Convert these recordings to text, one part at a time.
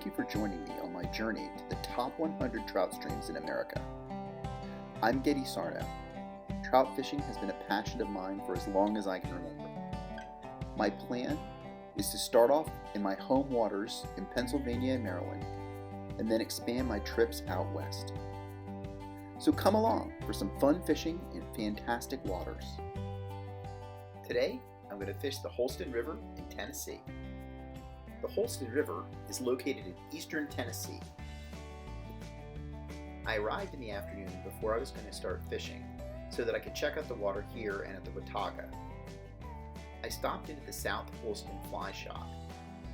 thank you for joining me on my journey to the top 100 trout streams in America. I'm Getty Sarno. Trout fishing has been a passion of mine for as long as I can remember. My plan is to start off in my home waters in Pennsylvania and Maryland, and then expand my trips out west. So come along for some fun fishing in fantastic waters. Today, I'm going to fish the Holston River in Tennessee. The Holston River is located in eastern Tennessee. I arrived in the afternoon before I was going to start fishing so that I could check out the water here and at the Watauga. I stopped into the South Holston Fly Shop.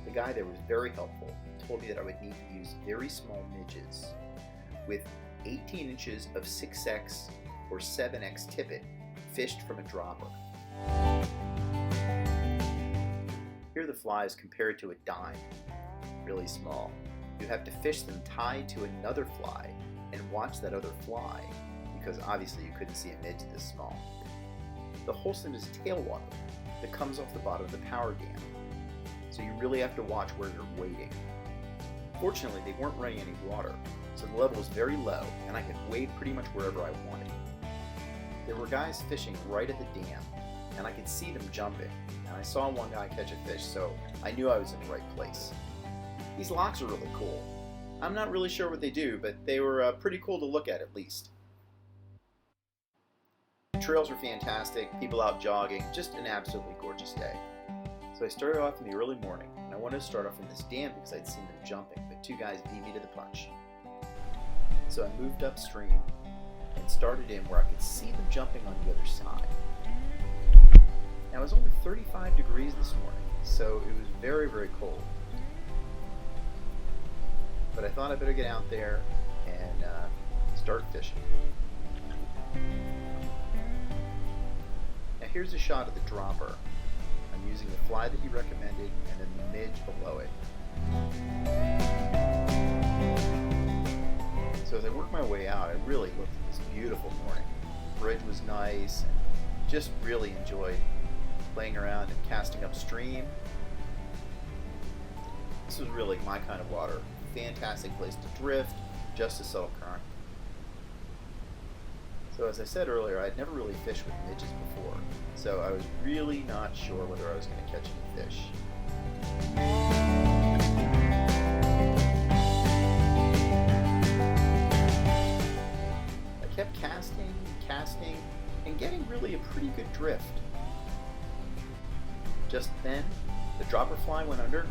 The guy there was very helpful and told me that I would need to use very small midges with 18 inches of 6X or 7X tippet fished from a dropper. Here the flies compared to a dime, really small. You have to fish them tied to another fly and watch that other fly, because obviously you couldn't see a midge this small. The Holston is tailwater that comes off the bottom of the power dam, so you really have to watch where you're wading. Fortunately, they weren't running any water, so the level was very low and I could wade pretty much wherever I wanted. There were guys fishing right at the dam, and I could see them jumping, and I saw one guy catch a fish, so I knew I was in the right place. These locks are really cool. I'm not really sure what they do, but they were pretty cool to look at least. The trails were fantastic, people out jogging, just an absolutely gorgeous day. So I started off in the early morning, and I wanted to start off in this dam because I'd seen them jumping, but two guys beat me to the punch. So I moved upstream and started in where I could see them jumping on the other side. Now it was only 35 degrees this morning, so it was very, very cold. But I thought I better get out there and start fishing. Now here's a shot of the dropper. I'm using the fly that he recommended and then the midge below it. So as I worked my way out, I really looked at this beautiful morning. The bridge was nice, and just really enjoyed playing around and casting upstream. This was really my kind of water. Fantastic place to drift, just a subtle current. So as I said earlier, I'd never really fished with midges before, so I was really not sure whether I was going to catch any fish. I kept casting, and getting really a pretty good drift. Just then, the dropper fly went under,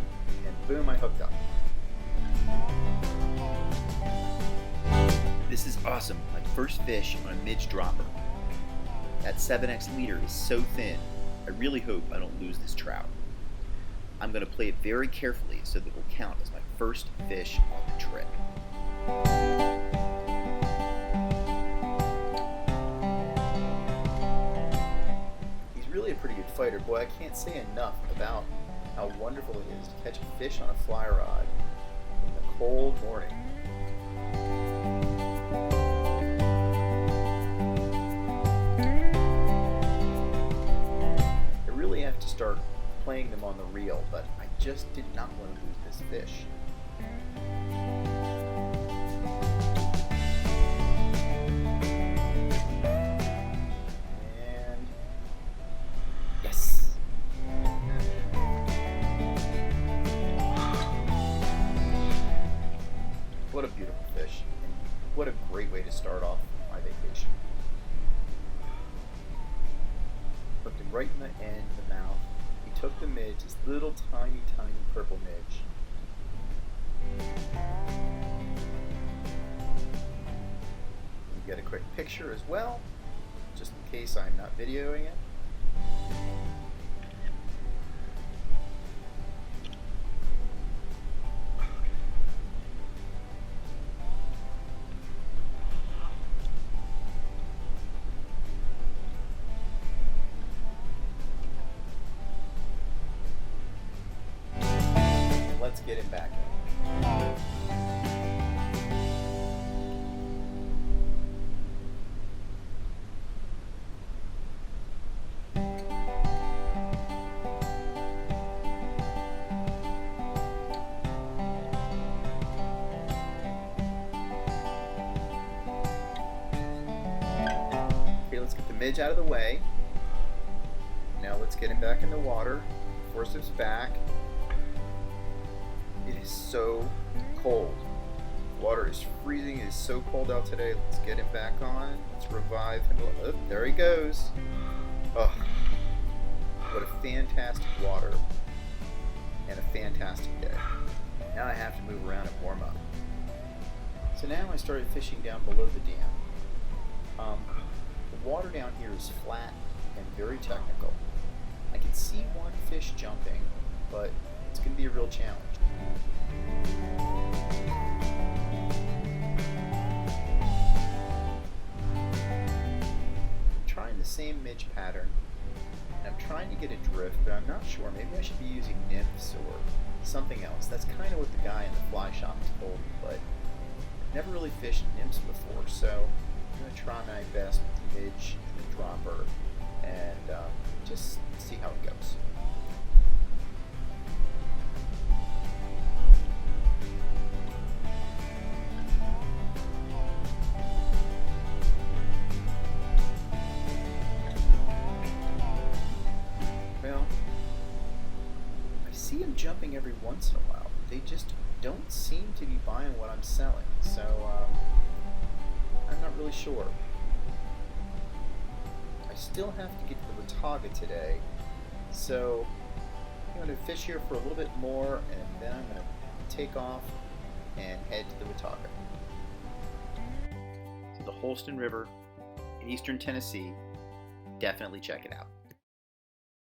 and boom, I hooked up. This is awesome, my first fish on a midge dropper. That 7X leader is so thin, I really hope I don't lose this trout. I'm going to play it very carefully so that it will count as my first fish on the trip. He's really a pretty good fighter. Boy, I can't say enough about how wonderful it is to catch a fish on a fly rod in the cold morning. To start playing them on the reel, but I just did not want to lose this fish. And yes! What a beautiful fish, and what a great way to start off my vacation. Hooked him right in the end of the mouth. He took the midge, this little tiny purple midge. You get a quick picture as well, just in case I'm not videoing it. Let's get him back in. midge out of the way. Now let's get him back in the water. Force him back. It is so cold. Water is freezing. It is so cold out today. Let's get him back on. Let's revive him. Oh, there he goes. Oh, what a fantastic water and a fantastic day. Now I have to move around and warm up. So now I started fishing down below the dam. The water down here is flat and very technical. I can see one fish jumping, but it's going to be a real challenge. I'm trying the same midge pattern, and I'm trying to get a drift, but I'm not sure. Maybe I should be using nymphs or something else. That's kind of what the guy in the fly shop told me, but I've never really fished nymphs before, so I'm going to try my best with the midge and the dropper and just see how it goes. Well, I see them jumping every once in a while, but they just don't seem to be buying what I'm selling, so I'm not really sure. I still have to get to the Watauga today, so I'm going to fish here for a little bit more, and then I'm going to take off and head to the Watauga. To the Holston River in eastern Tennessee. Definitely check it out.